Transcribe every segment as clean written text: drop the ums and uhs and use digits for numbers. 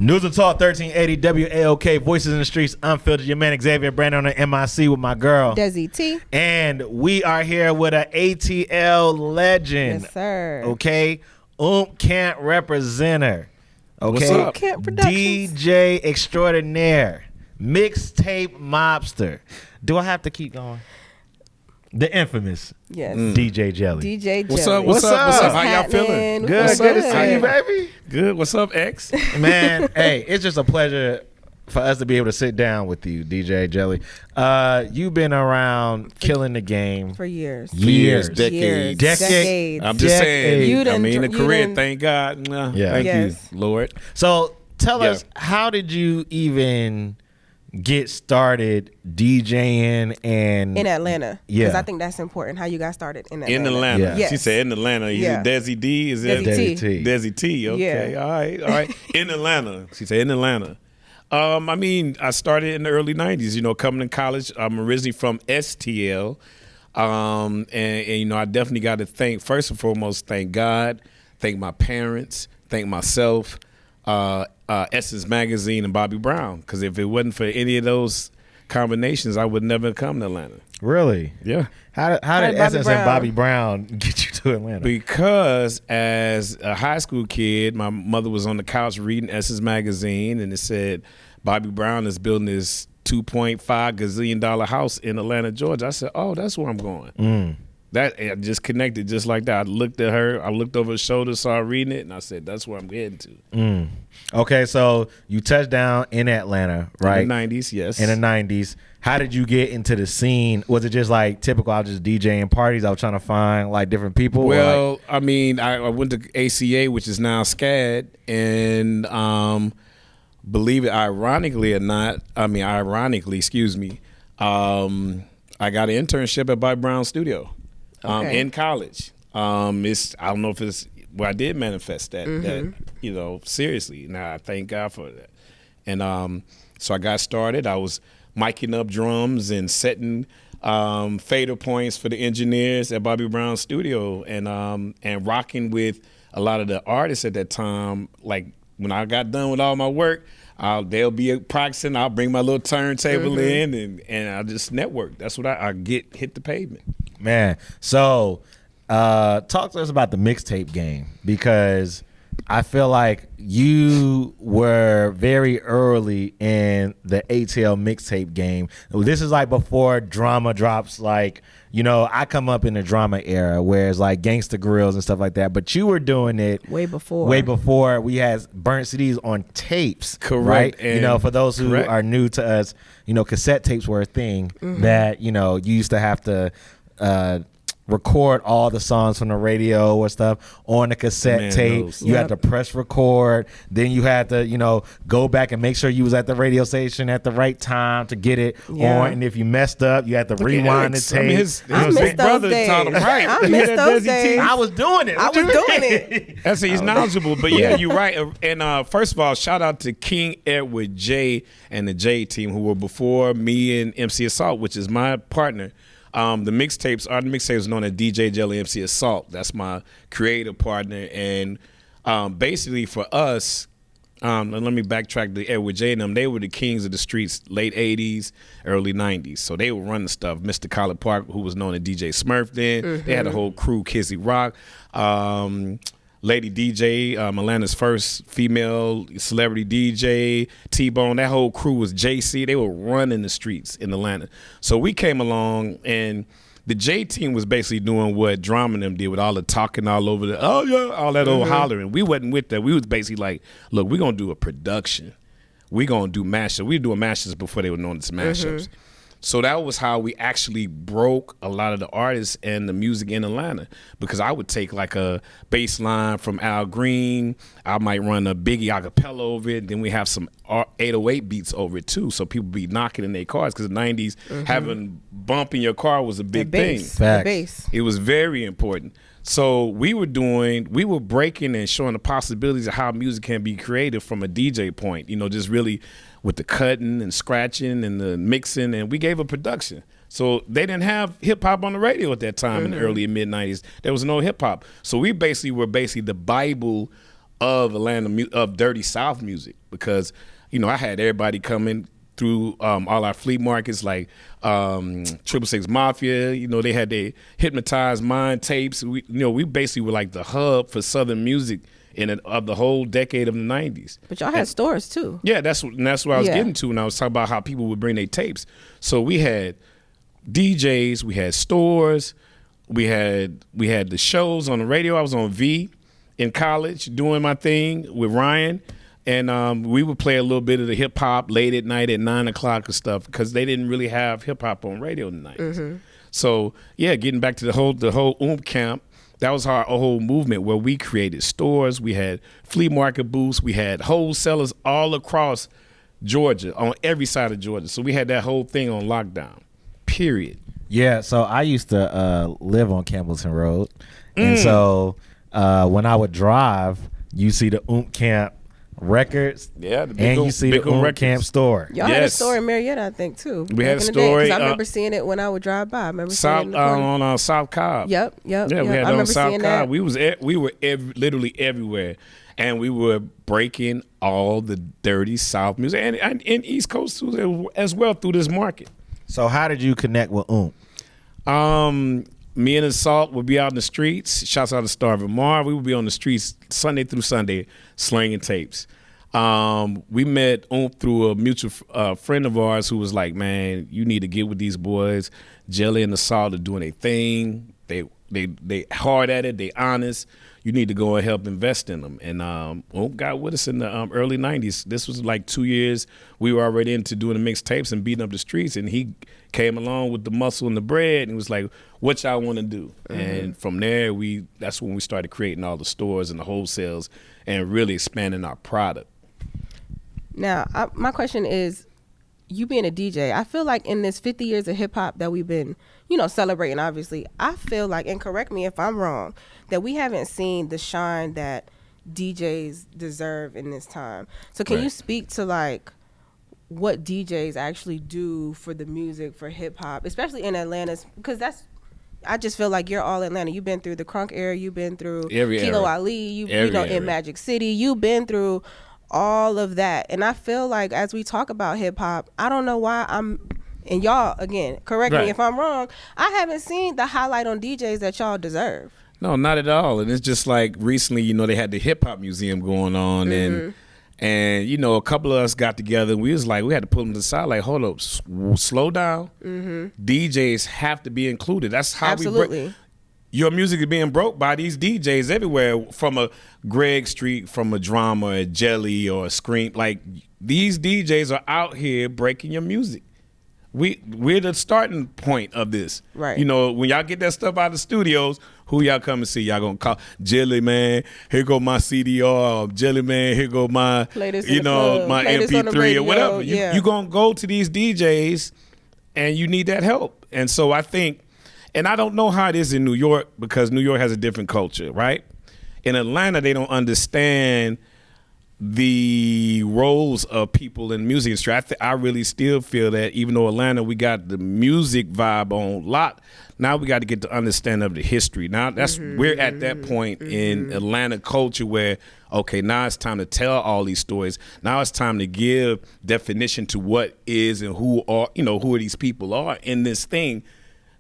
News and Talk 1380 WAOK, Voices in the Streets, Unfiltered. Your man Xavierbrandon on the MIC with my girl Desiiteee. And we are here with an ATL legend. Yes, sir. Okay, Camp representer. Okay, What's up? Camp Productions. DJ extraordinaire, mixtape mobster. Do I have to keep going? The infamous DJ Jelly. DJ Jelly. What's up? What's up? How y'all feeling? Good. Good to see you, baby. Good. What's up, X? Man, hey, it's just a pleasure for us to be able to sit down with you, DJ Jelly. You've been around killing the game for years. Decades. I'm just saying. I mean, a career. Thank God. Thank you, Lord. So tell us, how did you even get started DJing and in Atlanta? Yeah, because I think that's important. How you got started in Atlanta? In Atlanta. Yeah. Yes. She said in Atlanta. Yeah. Desiiteee. Is that Desiiteee. Desiiteee. Okay. Yeah. All right. In Atlanta. She said in Atlanta. I mean, I started in the early 90s, you know, coming to college. I'm originally from STL. And you know, I definitely got to first and foremost, thank God, thank my parents, thank myself, Essence Magazine and Bobby Brown. Because if it wasn't for any of those combinations, I would never come to Atlanta. Really? Yeah. How did Essence and Bobby Brown get you to Atlanta? Because as a high school kid, my mother was on the couch reading Essence Magazine, and it said Bobby Brown is building this $2.5 gazillion house in Atlanta, Georgia. I said, oh, that's where I'm going. That I just connected just like that. I looked at her, I looked over her shoulder, saw her reading it, and I said, that's where I'm heading to. Okay, so you touched down in Atlanta, right? In the 90s, yes. In the 90s. How did you get into the scene? Was it just like typical, I was just DJing parties, I was trying to find like different people? Well, I mean, I went to ACA, which is now SCAD, and believe it, ironically, excuse me, I got an internship at Bobby Brown's studio in college. I don't know if it's, well, I did manifest that, you know, seriously. Now, I thank God for that. And so I got started. I was miking up drums and setting fader points for the engineers at Bobby Brown's studio, and rocking with a lot of the artists at that time. Like when I got done with all my work, they'll be practicing. I'll bring my little turntable in, and I just network. That's what I hit the pavement. Man, so talk to us about the mixtape game, because I feel like you were very early in the ATL mixtape game. This is like before drama drops. Like, you know, I come up in the drama era where it's like Gangsta Grills and stuff like that. But you were doing it way before we had burnt CDs on tapes. Correct. Right? And you know, for those who are new to us, you know, cassette tapes were a thing that, you know, you used to have to record all the songs from the radio or stuff on the cassette tape. You had to press record. Then you had to, you know, go back and make sure you was at the radio station at the right time to get it on. And if you messed up, you had to rewind the tape. I mean, his big brother taught him right. I missed those days. I was doing it. I was doing it. That's he's knowledgeable. But yeah, you're right. And first of all, shout out to King Edward J and the J team, who were before me and MC Assault, which is my partner. The mixtapes known as DJ Jelly, MC Assault. That's my creative partner. And basically for us, let me backtrack to Edward J and them. They were the kings of the streets, late 80s, early 90s. So they would run the stuff. Mr. Collard Park, who was known as DJ Smurf then. They had a whole crew, Kizzy Rock. Lady DJ, Atlanta's first female celebrity DJ, T-Bone, that whole crew was JC. They were running the streets in Atlanta. So we came along, and the J team was basically doing what Drama and them did with all the talking all over the, all that old hollering. We wasn't with that. We was basically like, look, we're going to do a production. We're going to do mashups. We were doing mashups before they were known as mashups. So that was how we actually broke a lot of the artists and the music in Atlanta, because I would take like a bass line from Al Green. I might run a Biggie acapella over it. Then we have some 808 beats over it too. So people be knocking in their cars, because the 90s having bump in your car was a big thing. The bass. It was very important. So we were breaking and showing the possibilities of how music can be created from a DJ point, you know, just really with the cutting and scratching and the mixing, and we gave a production. So they didn't have hip hop on the radio at that time in the early and mid 90s. There was no hip hop. So we were basically the Bible of Atlanta, of Dirty South music, because I had everybody coming through all our flea markets like 666 Mafia. They had their Hypnotized Mind tapes. We basically were like the hub for Southern music of the whole decade of the 90s. But y'all had stores too. Yeah, that's what I was getting to when I was talking about how people would bring their tapes. So we had DJs, we had stores, we had the shows on the radio. I was on V in college doing my thing with Ryan. And we would play a little bit of the hip hop late at night at 9 o'clock and stuff, because they didn't really have hip hop on radio in the 90s. So yeah, getting back to the whole camp, that was our whole movement where we created stores. We had flea market booths. We had wholesalers all across Georgia, on every side of Georgia. So we had that whole thing on lockdown, period. Yeah, so I used to live on Campbellton Road. And so when I would drive, you see the Camp records, and you see the Camp store. Y'all had a store in Marietta, I think, too. We had a store. I remember seeing it when I would drive by. I remember seeing it on South Cobb. Yep. Yeah, we had it on South Cobb. We were literally everywhere, and we were breaking all the dirty South music and East Coast too, as well, through this market. So how did you connect with Me and Assault would be out in the streets. Shouts out to Starvin' Mar. We would be on the streets Sunday through Sunday slinging tapes. We met through a mutual friend of ours who was like, man, you need to get with these boys. Jelly and Assault are doing a thing. They hard at it. They honest. You need to go and help invest in them. And got with us in the early 90s. This was like 2 years. We were already into doing the mixtapes and beating up the streets. And he came along with the muscle and the bread and was like, what y'all want to do? And from there, that's when we started creating all the stores and the wholesales and really expanding our product. Now, my question is, you being a DJ, I feel like in this 50 years of hip hop that we've been, celebrating, obviously, I feel like, and correct me if I'm wrong, that we haven't seen the shine that DJs deserve in this time. So can you speak to like what DJs actually do for the music, for hip hop, especially in Atlanta? Because I just feel like you're all Atlanta. You've been through the crunk era, you've been through Kilo Ali, in Magic City, you've been through all of that. And I feel like as we talk about hip hop, I don't know why and y'all, again, correct me if I'm wrong, I haven't seen the highlight on DJs that y'all deserve. No, not at all. And it's just like recently, they had the hip hop museum going on, and a couple of us got together and we was like, we had to pull them to the side, like, hold up, slow down. DJs have to be included. That's how your music is being broke by these DJs everywhere, from a Greg Street, from a Drama, a Jelly, or a Scream. Like, these DJs are out here breaking your music. We're the starting point of this. Right. When y'all get that stuff out of the studios, who y'all come and see? Y'all gonna call Jelly, man, here go my CDR, Jelly, man, here go my my MP3 or whatever. You gonna go to these DJs and you need that help. And so I think, and I don't know how it is in New York, because New York has a different culture, right? In Atlanta, they don't understand the roles of people in the music industry. I really still feel that even though Atlanta, we got the music vibe on lock, now we got to get the understanding of the history. Now we're at that point in Atlanta culture where, okay, now it's time to tell all these stories. Now it's time to give definition to what is and who are these people are in this thing,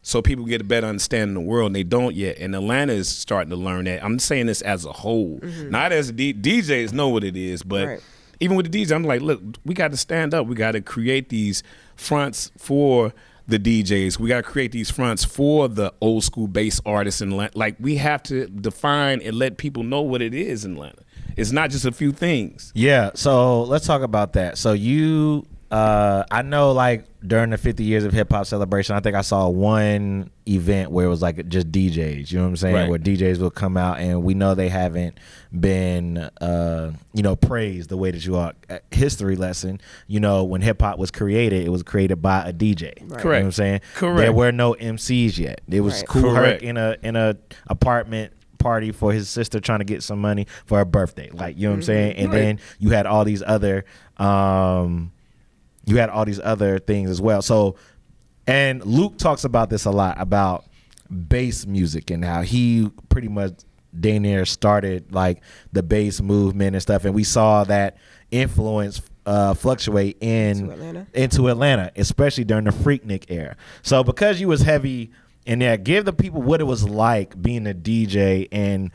so people get a better understanding of the world, and they don't yet. And Atlanta is starting to learn that. I'm saying this as a whole. Not as a DJs know what it is, but even with the DJs, I'm like, look, we got to stand up. We got to create these fronts for the DJs. We got to create these fronts for the old school bass artists in Atlanta. Like, we have to define and let people know what it is in Atlanta. It's not just a few things. Yeah, so let's talk about that. So you... I know, like, during the 50 years of hip hop celebration, I think I saw one event where it was like just DJs, you know what I'm saying? Right. Where DJs will come out, and we know they haven't been, praised the way that you are. History lesson, when hip hop was created, it was created by a DJ. Right. You know Correct. what I'm saying? Correct. There were no MCs yet. It was Kool Herc in a apartment party for his sister trying to get some money for her birthday. Like, you know what I'm saying? And then you had all these other, things as well. So, and Luke talks about this a lot, about bass music and how he pretty much dang near started like the bass movement and stuff, and we saw that influence fluctuate into Atlanta, especially during the Freaknik era. So because you was heavy in there, give the people what it was like being a DJ and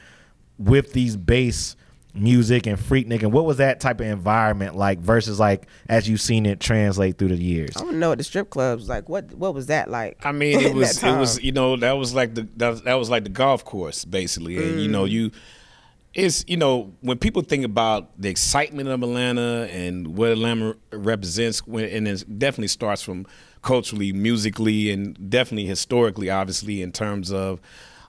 with these bass music and Freaknik, and what was that type of environment like versus like as you've seen it translate through the years? I want to know what the strip clubs like. What was that like? I mean, it was that was like the golf course basically, and it's when people think about the excitement of Atlanta and what Atlanta represents, and it definitely starts from culturally, musically, and definitely historically, obviously in terms of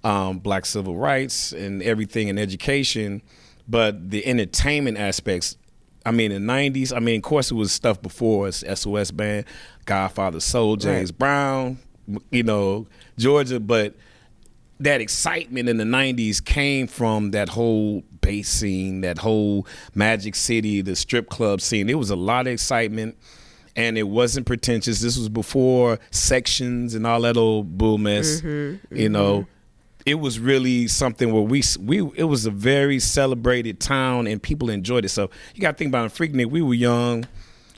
black civil rights and everything in education. But the entertainment aspects, I mean, in the 90s, I mean, of course, it was stuff before us, SOS Band, Godfather Soul, James Brown, Georgia. But that excitement in the 90s came from that whole bass scene, that whole Magic City, the strip club scene. There was a lot of excitement, and it wasn't pretentious. This was before sections and all that old bull mess, It was really something where it was a very celebrated town and people enjoyed it. So you got to think about it. Freaknik, we were young,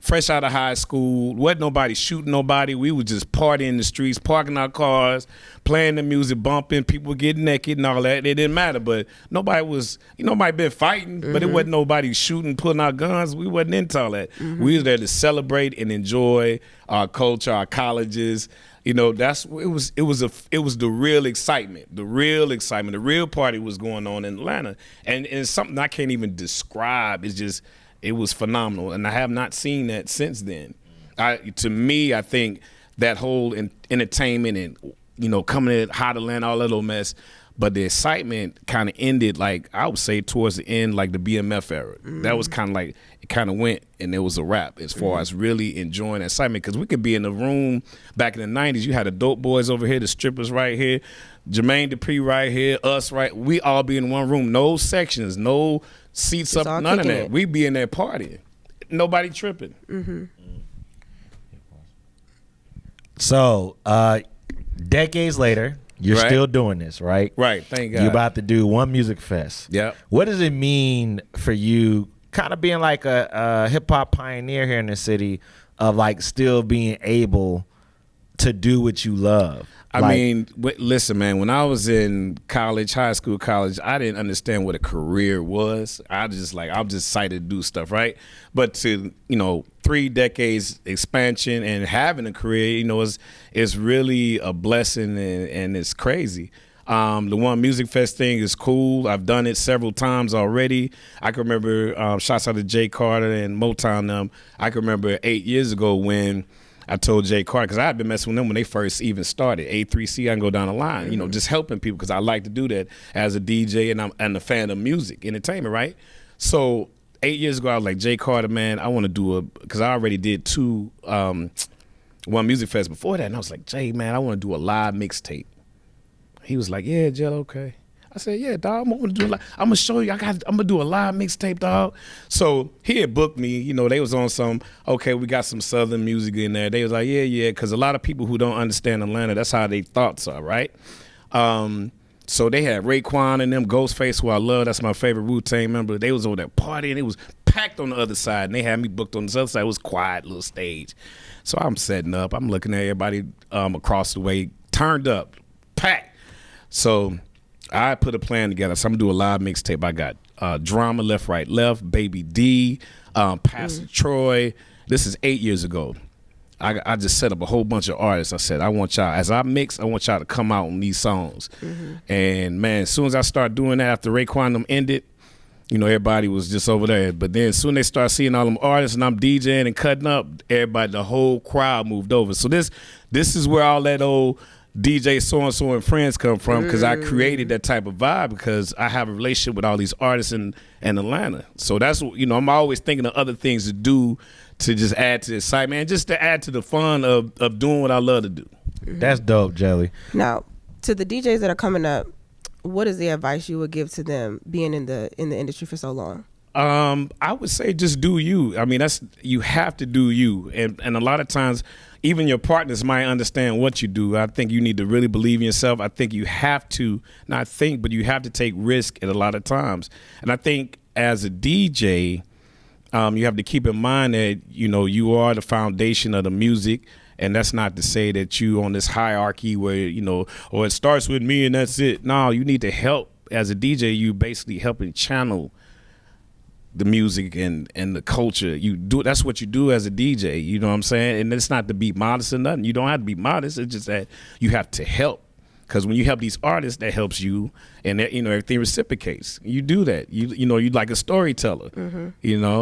fresh out of high school. Wasn't nobody shooting nobody. We were just partying in the streets, parking our cars, playing the music, bumping. People getting naked and all that. It didn't matter. But nobody was, might been fighting, but it wasn't nobody shooting, pulling out guns. We wasn't into all that. We was there to celebrate and enjoy our culture, our colleges. It was the real excitement. The real party was going on in Atlanta, and it's something I can't even describe. It was phenomenal, and I have not seen that since then. To me, I think that whole entertainment and coming in hot Atlanta, all that little mess. But the excitement kind of ended, like I would say, towards the end, like the BMF era. That was kind of like it kind of went, and it was a wrap as far as really enjoying that excitement. Because we could be in the room back in the '90s. You had the dope boys over here, the strippers right here, Jermaine Dupri right here, us right. We all be in one room, no sections, no seats Just up, none of that. We be in there partying, nobody tripping. So, decades later. You're still doing this, right? Right, thank God. You're about to do One Music Fest. Yeah. What does it mean for you kind of being like a hip-hop pioneer here in the city of like still being able to do what you love? Listen, man, when I was in college, high school, college, I didn't understand what a career was. I'm just excited to do stuff, right? But to, 3 decades expansion and having a career, is really a blessing and it's crazy. The One Music Fest thing is cool. I've done it several times already. I can remember, shouts out to Jay Carter and Motown. I can remember 8 years ago when I told Jay Carter, because I had been messing with them when they first even started. A3C, I can go down the line, just helping people because I like to do that as a DJ and I'm a fan of music, entertainment, right? So 8 years ago, I was like, Jay Carter, man, I want to do because I already did 2 One Music Fest before that. And I was like, Jay, man, I want to do a live mixtape. He was like, yeah, Jill, okay. I said, yeah, dog, I'm gonna show you. I'm gonna do a live mixtape, dog. So he had booked me. They was on some. Okay, we got some Southern music in there. They was like, yeah, because a lot of people who don't understand Atlanta, that's how their thoughts are, right? So they had Raekwon and them, Ghostface, who I love. That's my favorite Wu-Tang member. They was over there partying. It was packed on the other side, and they had me booked on the other side. It was quiet little stage. So I'm setting up. I'm looking at everybody across the way, turned up, packed. So I put a plan together. So I'm gonna do a live mixtape. I got Drama, Left, Right, Left, Baby D, Pastor Troy. This is 8 years ago. I just set up a whole bunch of artists. I said, I want y'all, as I mix, I want y'all to come out on these songs. And man, as soon as I started doing that, after Raekwon them ended, everybody was just over there. But then as soon as they start seeing all them artists and I'm DJing and cutting up, everybody, the whole crowd moved over. So this is where all that old DJ so-and-so and friends come from, because I created that type of vibe because I have a relationship with all these artists in Atlanta. So that's, I'm always thinking of other things to do to just add to the excitement and just to add to the fun of doing what I love to do. That's dope, Jelly. Now, to the DJs that are coming up, what is the advice you would give to them being in the industry for so long? I would say just do you. I mean, you have to do you, and a lot of times, even your partners might understand what you do. I think you need to really believe in yourself. I think you have to not think, but you have to take risk at a lot of times. And I think as a DJ, you have to keep in mind that you are the foundation of the music. And that's not to say that you on this hierarchy where, or it starts with me and that's it. No, you need to help. As a DJ, you basically helping channel the music and the culture. That's what you do as a DJ, you know what I'm saying? And it's not to be modest or nothing. You don't have to be modest. It's just that you have to help. Because when you help these artists, that helps you, and that, everything reciprocates. You do that. You like a storyteller. Mm-hmm.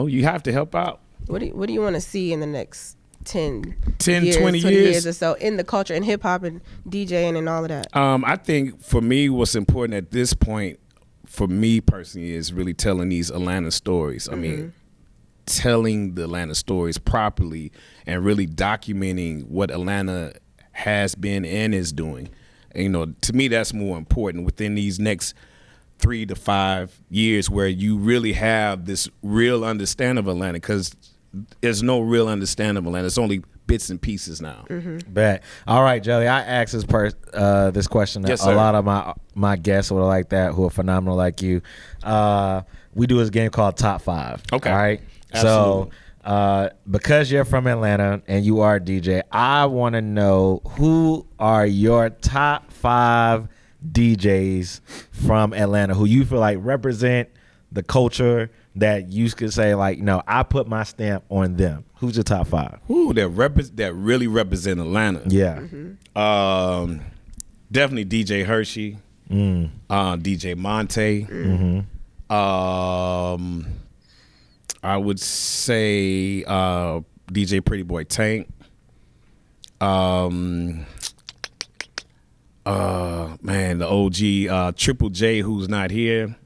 You have to help out. What do you want to see in the next 10 20 years or so in the culture and hip hop and DJing and all of that? I think for me, what's important at this point, for me personally, is really telling these Atlanta stories. I mean, telling the Atlanta stories properly and really documenting what Atlanta has been and is doing. And, to me, that's more important within these next 3 to 5 years, where you really have this real understanding of Atlanta, because there's no real understanding of Atlanta. It's only bits and pieces now. Bet. All right, Jelly. I asked this question that a lot of my guests who are like that, who are phenomenal like you. We do this game called Top 5. Okay. All right. Absolutely. So because you're from Atlanta and you are a DJ, I want to know, who are your top 5 DJs from Atlanta who you feel like represent the culture, that you could say, like, I put my stamp on them? Who's your top 5? Ooh, that really represent Atlanta. Yeah. Definitely DJ Hershey, DJ Monte. I would say DJ Pretty Boy Tank. Man, the OG Triple J, who's not here.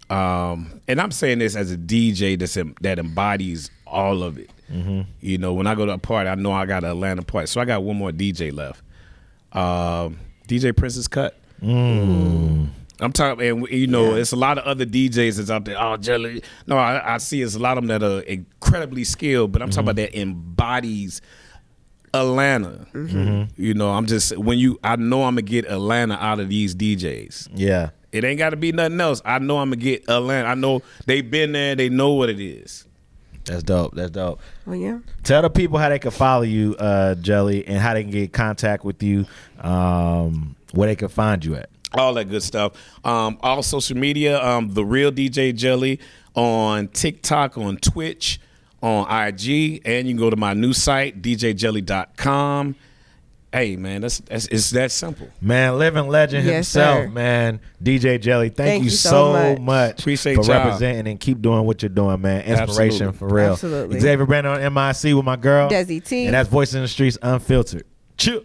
And I'm saying this as a DJ that embodies all of it. When I go to a party, I know I got an Atlanta party. So I got one more DJ left. DJ Princess Cut. I'm talking, and it's a lot of other DJs that's out there. Oh, Jelly. No, I see it's a lot of them that are incredibly skilled, but I'm talking about that embodies Atlanta. I'm just, I know I'm gonna get Atlanta out of these DJs. Yeah. It ain't got to be nothing else. I know I'm going to get Atlanta. I know they've been there. They know what it is. That's dope. That's dope. Well, yeah. Tell the people how they can follow you, Jelly, and how they can get in contact with you, where they can find you at. All that good stuff. All social media, The Real DJ Jelly, on TikTok, on Twitch, on IG, and you can go to my new site, djjelly.com. Hey, man, it's that simple. Man, living legend himself, sir. Man. DJ Jelly, thank you so much Appreciate for y'all. representing and keep doing what you're doing, man. Inspiration for real. Absolutely. Xavierbrandon on MIC with my girl. Desiiteee. And that's Voice in the Streets Unfiltered. Chill.